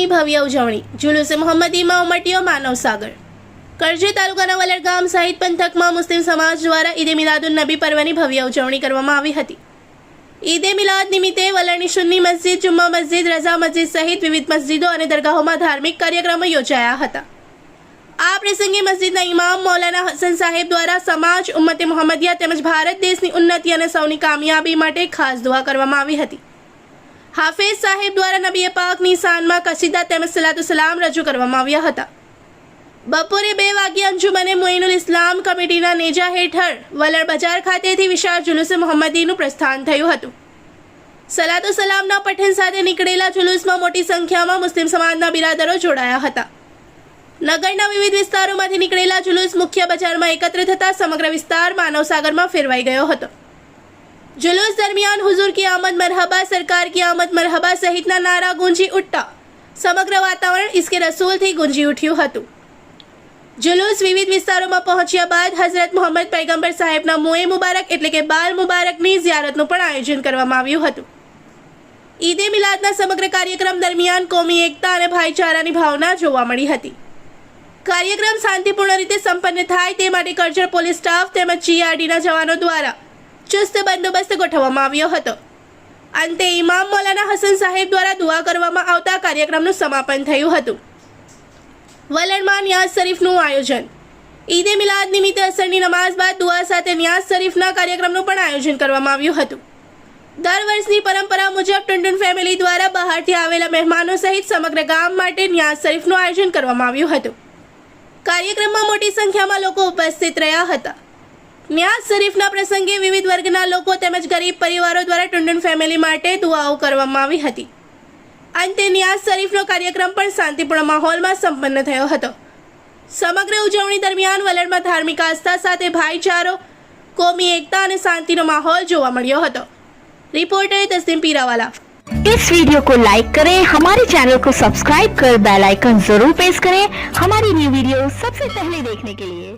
પર્વની ભવ્ય ઉજવણી. જુલુસે મોહમ્મદીમાં ઉમટ્યો માનવ સાગર. કરજણ તાલુકાના વલણ ગામ સહિત પંથકમાં મુસ્લિમ સમાજ દ્વારા ઈદે મિલાદુન નબી પર્વની ભવ્ય ઉજવણી કરવામાં આવી હતી. ઈદે મિલાદ નિમિત્તે વલણની સુન્ની મસ્જિદ, જુમ્મા મસ્જિદ, રઝા મસ્જિદ સહિત વિવિધ મસ્જિદો અને દરગાહોમાં ધાર્મિક કાર્યક્રમો યોજાયા હતા. આ પ્રસંગે મસ્જિદના ઇમામ મૌલાના હસન સાહેબ દ્વારા સમાજ, ઉમ્મતે મોહમ્મદિયા તેમજ ભારત દેશની ઉન્નતિ અને સૌની કામયાબી માટે ખાસ દુઆ કરવામાં આવી હતી. હાફિઝ સાહેબ દ્વારા નબી પાકની શાનમાં કસીદા તેમજ સલાતો સલામ રજૂ કરવામાં આવ્યા હતા. બપોરે 2 વાગ્યે અંજુમને મોઇનુલ ઇસ્લામ કમિટીના નેજા હેઠળ વલણ બજાર ખાતેથી વિશાળ જુલુસે મોહમ્મદીનું પ્રસ્થાન થયું હતું. સલાતો સલામના પઠન સાથે નીકળેલા જુલુસમાં મોટી સંખ્યામાં મુસ્લિમ સમાજના બિરાદરો જોડાયા હતા. નગરના વિવિધ વિસ્તારોમાંથી નીકળેલા જુલુસ મુખ્ય બજારમાં એકત્ર થતા સમગ્ર વિસ્તાર માનવ સાગરમાં ફેરવાઈ ગયો હતો. जुलूस दरमियान हुजूर की आमद मरहबा, सरकार की आमद मरहबा सहितना नारा गूंजी उठता समग्र वातावरण इसके रसूलથી गूंजी उठ्યું હતું. जुलूस विविध વિસ્તારોમાં પહોંચ્યા બાદ હઝરત મોહમ્મદ પૈગંબર સાહેબના મોએ મુબારક એટલે કે બાલ મુબારકની ઝિયારતનું પણ આયોજન કરવામાં આવ્યું હતું. ઈદે મિલાદના સમગ્ર કાર્યક્રમ દરમિયાન કોમી એકતા અને ભાઈચારાની ભાવના જોવા મળી હતી. કાર્યક્રમ શાંતિપૂર્ણ રીતે સંપન્ન થાય તે માટે કરજણ પોલીસ સ્ટાફ તેમજ જીઆરડીના જવાનો દ્વારા ચુસ્ત બંદોબસ્ત ગોઠવવામાં આવ્યો હતો. અંતે ઇમામ મૌલાના હસન સાહેબ દ્વારા દુઆ કરવામાં આવતા કાર્યક્રમનું સમાપન થયું હતું. વલણમાં નિયાઝ શરીફનું આયોજન. ઈદે મિલાદ નિમિત્તે અસરની નમાઝ બાદ દુઆ સાથે નિયાઝ શરીફના કાર્યક્રમનું પણ આયોજન કરવામાં આવ્યું હતું. દર વર્ષની પરંપરા મુજબ ટુંડુન ફેમિલી દ્વારા બહારથી આવેલા મહેમાનો સહિત સમગ્ર ગામ માટે નિયાઝ શરીફનું આયોજન કરવામાં આવ્યું હતું. કાર્યક્રમમાં મોટી સંખ્યામાં લોકો ઉપસ્થિત રહ્યા હતા. નિયાઝ શરીફના પ્રસંગે વિવિધ વર્ગના લોકો તેમજ ગરીબ પરિવારો દ્વારા ટુંડુન ફેમિલી માટે દુઆઓ કરવામાં આવી હતી. અંતે નિયાઝ શરીફનો કાર્યક્રમ પણ શાંતિપૂર્ણ માહોલમાં સંપન્ન થયો હતો. સમગ્ર ઉજવણી દરમિયાન વલણમાં ધાર્મિક આસ્થા સાથે ભાઈચારો, કોમી એકતા અને શાંતિનો માહોલ જોવા મળ્યો હતો. रिपोर्टर तस्लीम पीरावाला. इस वीडियो को लाइक करें, हमारे चैनल को सब्सक्राइब कर बेल आइकन जरूर प्रेस करें हमारी न्यू वीडियो सबसे पहले देखने के लिए.